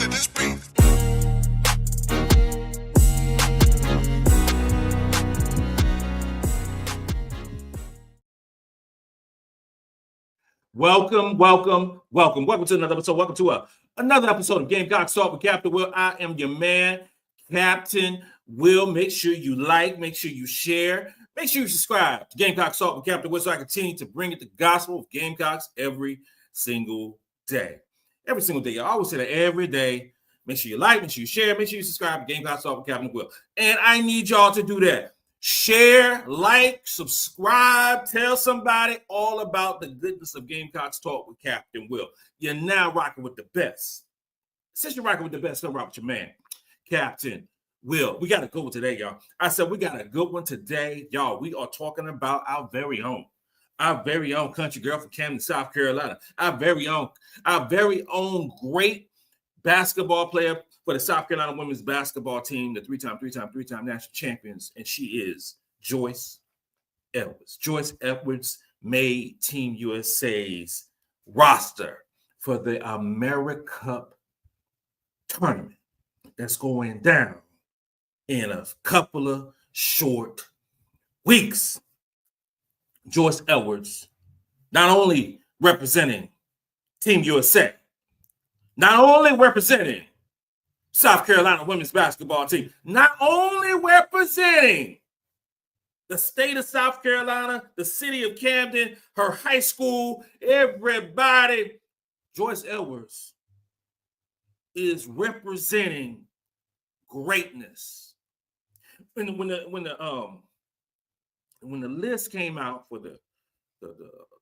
to this beat. Welcome to another episode. Welcome to another episode of Gamecocks Talk with Captain Will. I am your man, Captain Will. Make sure you like, make sure you share, make sure you subscribe to Gamecocks Talk with Captain Will so I continue to bring it the gospel of Gamecocks every single day. Every single day. I always say that every day. Make sure you like, make sure you share, make sure you subscribe to Gamecocks Talk with Captain Will. And I need y'all to do that. Share, like, subscribe, tell somebody all about the goodness of Gamecocks Talk with Captain Will. You're now rocking with the best. Since you're rocking with the best, come rock with your man, Captain Will. We got a good one today, y'all. I said we got a good one today, y'all. We are talking about our very own country girl from Camden, South Carolina. Our very own great basketball player for the South Carolina women's basketball team, the three-time national champions, and she is Joyce Edwards. Joyce Edwards made Team USA's roster for the Americup tournament that's going down in a couple of short weeks. Joyce Edwards not only representing Team USA, not only representing South Carolina women's basketball team, not only representing the state of South Carolina, the city of Camden, her high school, everybody, Joyce Edwards is representing greatness. When the list came out for the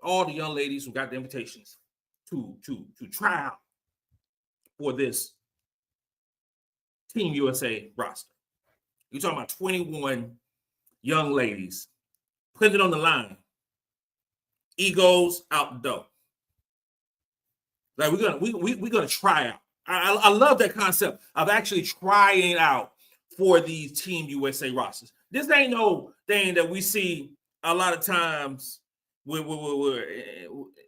all the young ladies who got the invitations to try out for this Team USA roster, you're talking about 21 young ladies putting it on the line. Egos out the door. Like we're gonna try out. I love that concept of actually trying out for these Team USA rosters. This ain't no thing that we see a lot of times with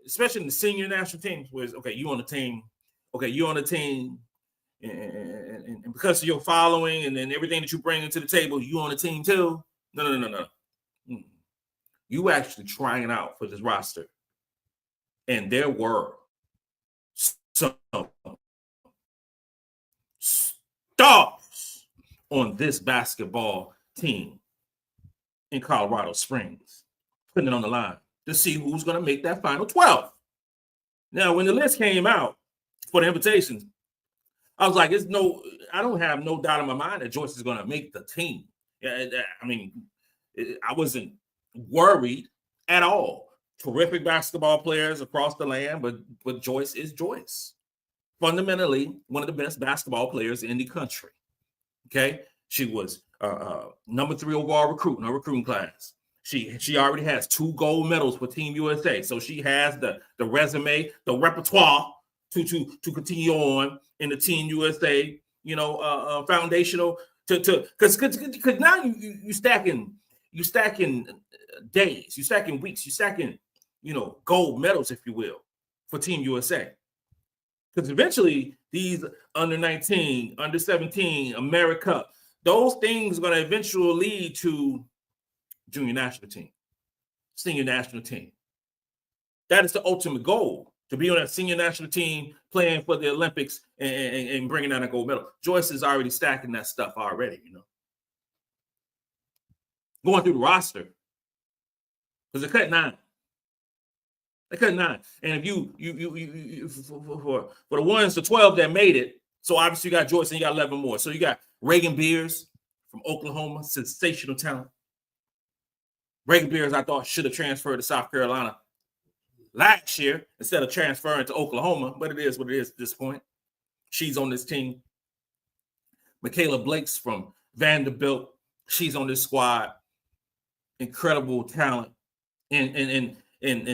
especially in the senior national teams, where it's, okay, you're on the team, and because of your following and then everything that you bring to the table, you on the team too. No. You actually trying out for this roster. And there were some stars on this basketball team in Colorado Springs, putting it on the line to see who's going to make that final 12. Now, when the list came out for the invitations, I was like, I don't have no doubt in my mind that Joyce is going to make the team. I mean, I wasn't worried at all. Terrific basketball players across the land, but Joyce is Joyce. Fundamentally, one of the best basketball players in the country. Okay? She was number 3 overall recruit in her recruiting class. She already has 2 gold medals for Team USA. So she has the resume, the repertoire to continue on in the Team USA, foundational because now you stacking days, you stacking weeks, you stacking gold medals, if you will, for Team USA. Because eventually these under 19, under 17, Americup, those things are going to eventually lead to junior national team, senior national team. That is the ultimate goal, to be on that senior national team playing for the Olympics and bringing out a gold medal. Joyce is already stacking that stuff already, Going through the roster, because they cut 9. And if you for the ones, the 12 that made it, so obviously you got Joyce and you got 11 more. So you got Reagan Beers from Oklahoma, sensational talent. Reagan Beers, I thought, should have transferred to South Carolina last year instead of transferring to Oklahoma, but it is what it is at this point. She's on this team. Michaela Blakes from Vanderbilt, she's on this squad. Incredible talent. And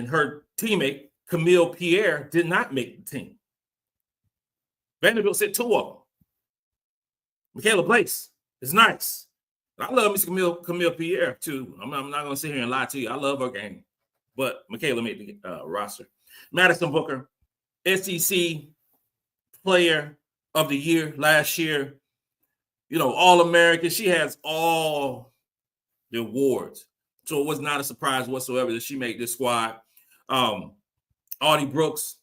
her teammate, Camille Pierre, did not make the team. Vanderbilt sent 2 of them. Michaela Blakes is nice. I love Miss Camille Pierre, too. I'm not going to sit here and lie to you. I love her game. But Michaela made the roster. Madison Booker, SEC player of the year last year. All-American. She has all the awards. So it was not a surprise whatsoever that she made this squad. Audie Brooks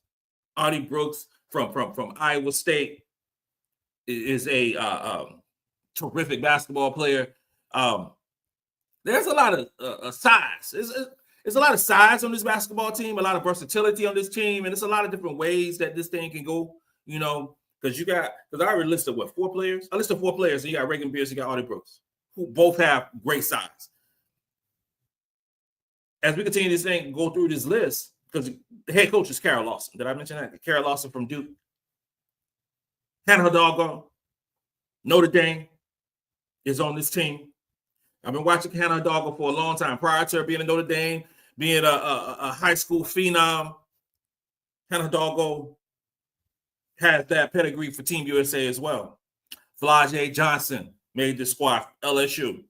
from Iowa State is a terrific basketball player. There's a lot of size. There's a lot of size on this basketball team, a lot of versatility on this team, and it's a lot of different ways that this thing can go, because I already listed, 4 players? I listed 4 players, and you got Reagan Beers, you got Audie Brooks, who both have great size. As we continue this thing, go through this list, because the head coach is Carol Lawson. Did I mention that? Carol Lawson from Duke. Hannah Hidalgo, Notre Dame, is on this team. I've been watching Hannah Hidalgo for a long time. Prior to her being in Notre Dame, being a high school phenom, Hannah Hidalgo has that pedigree for Team USA as well. Tessa Johnson made the squad for LSU.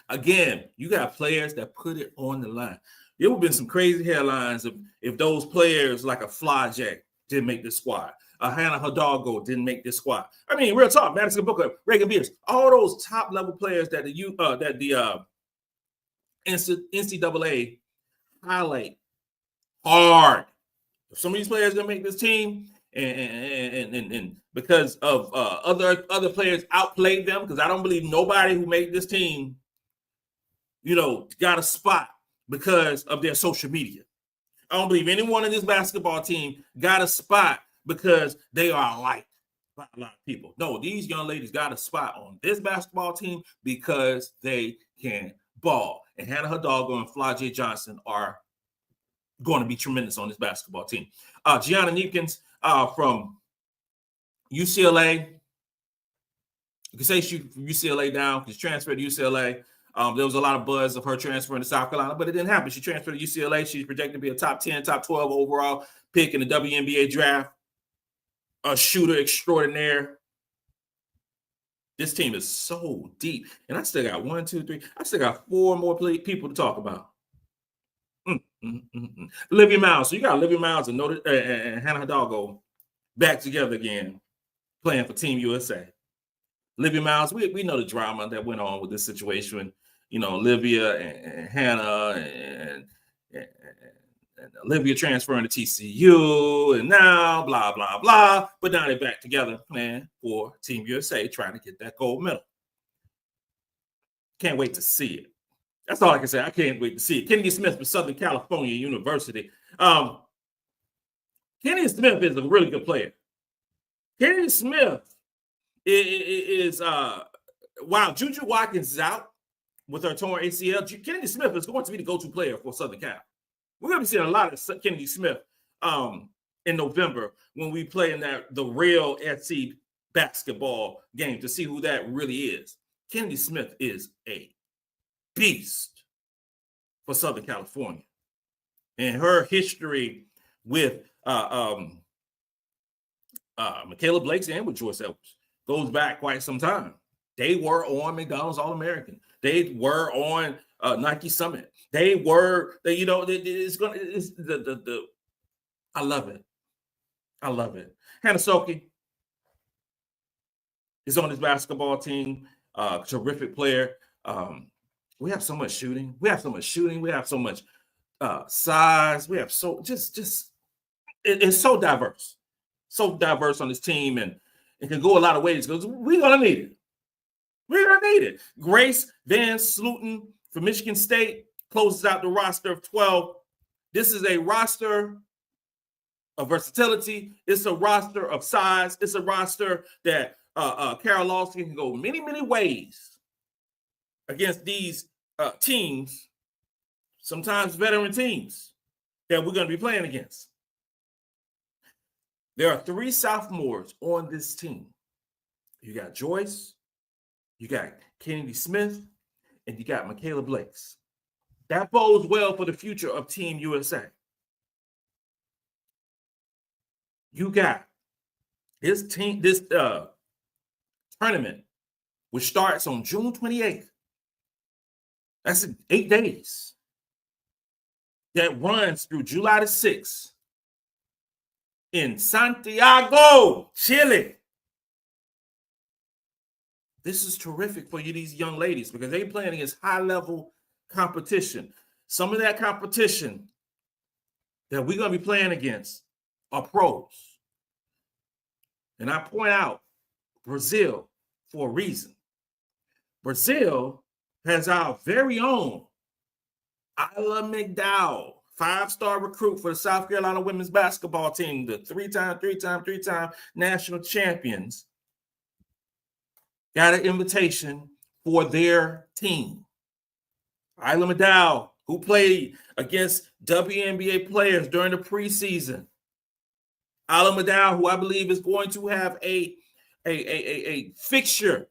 Again, you got players that put it on the line. There would have been some crazy headlines if those players like a Flage didn't make the squad. Hannah Hidalgo didn't make this squad. I mean, real talk, Madison Booker, Reagan Beers, all those top level players that the NCAA highlight hard. If some of these players gonna make this team, and because of other players outplayed them, because I don't believe nobody who made this team, got a spot because of their social media. I don't believe anyone in this basketball team got a spot because they are liked by a lot of people. No, these young ladies got a spot on this basketball team because they can ball. And Hannah Hidalgo and Flage Johnson are going to be tremendous on this basketball team. Gianna Neepkins from UCLA. You can say she from UCLA down because she transferred to UCLA. There was a lot of buzz of her transferring to South Carolina, but it didn't happen. She transferred to UCLA. She's projected to be a top 10, top 12 overall pick in the WNBA draft. A shooter extraordinaire. This team is so deep. And I still got 1, 2, 3. I still got 4 more people to talk about. Olivia Miles. So you got Olivia Miles and Hannah Hidalgo back together again, playing for Team USA. Olivia Miles, we know the drama that went on with this situation. Olivia and Hannah and Olivia transferring to TCU, and now blah, blah, blah. But now they're back together playing for Team USA, trying to get that gold medal. Can't wait to see it. That's all I can say. I can't wait to see it. Kennedy Smith from Southern California University. Kennedy Smith is a really good player. Kennedy Smith is while Juju Watkins is out with her torn ACL, Kennedy Smith is going to be the go-to player for Southern Cal. We're going to be seeing a lot of Kennedy Smith in November when we play in the real SC basketball game to see who that really is. Kennedy Smith is a beast for Southern California. And her history with Michaela Blakes and with Joyce Edwards goes back quite some time. They were on McDonald's All-American. They were on Nike Summit. I love it. I love it. Hannah Soki is on this basketball team. Terrific player. We have so much shooting. We have so much size. We have it's so diverse. So diverse on this team, and it can go a lot of ways because we're going to need it. We're going to need it. Grace Van Slooten from Michigan State closes out the roster of 12. This is a roster of versatility. It's a roster of size. It's a roster that Carol Lawson can go many, many ways against these teams, sometimes veteran teams that we're going to be playing against. There are 3 sophomores on this team. You got Joyce, you got Kennedy Smith, and you got Michaela Blakes. That bodes well for the future of Team USA. You got this tournament, which starts on June 28th. That's in 8 days. That runs through July the 6th in Santiago, Chile. This is terrific for you, these young ladies, because they're playing against high-level competition. Some of that competition that we're going to be playing against are pros. And I point out Brazil for a reason. Brazil has our very own Ayla McDowell, 5-star recruit for the South Carolina women's basketball team, the three-time national champions, got an invitation for their team. Ayla McDowell, who played against WNBA players during the preseason. Ayla McDowell, who I believe is going to have a fixtured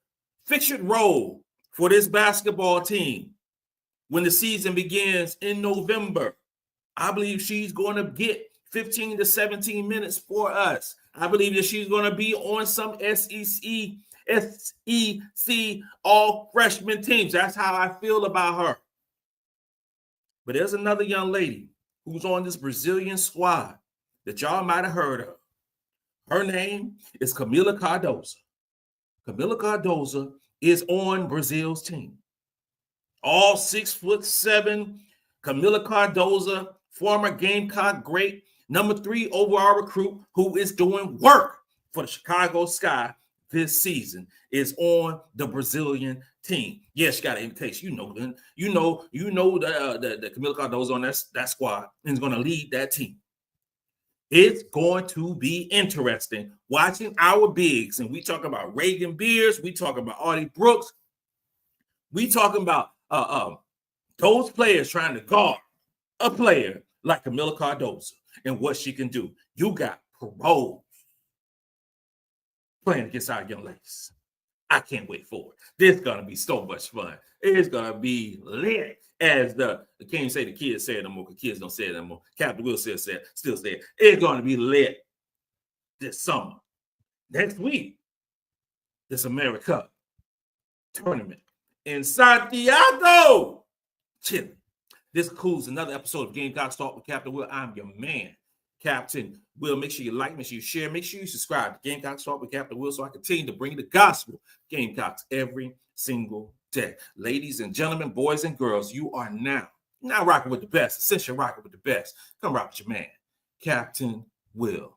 role for this basketball team when the season begins in November. I believe she's going to get 15 to 17 minutes for us. I believe that she's going to be on some SEC all freshman teams. That's how I feel about her. But there's another young lady who's on this Brazilian squad that y'all might have heard of. Her name is Camila Cardoso. Camila Cardoso is on Brazil's team. All 6'7", Camila Cardoso, former Gamecock great, number 3 overall recruit who is doing work for the Chicago Sky this season, is on the Brazilian team. Yes, she got an invitation. You know the Camila Cardoso on that squad and is going to lead that team. It's going to be interesting watching our bigs. And we talk about Reagan Beers. We talk about Artie Brooks. We talking about those players trying to guard a player like Camila Cardoso and what she can do. You got pros playing against our young ladies. I can't wait for it. This is going to be so much fun. It's going to be lit. As I can't say the kids say it no more because kids don't say it no more. Captain Will still say it. It's going to be lit this summer. Next week, this Americup tournament in Santiago, Chile. This concludes another episode of Gamecocks Talk with Captain Will. I'm your man, Captain Will. Make sure you like, make sure you share, make sure you subscribe to Gamecocks Talk with Captain Will so I continue to bring the gospel Gamecocks every single day. Ladies and gentlemen, boys and girls, you are now rocking with the best. Since you're rocking with the best, come rock with your man, Captain Will.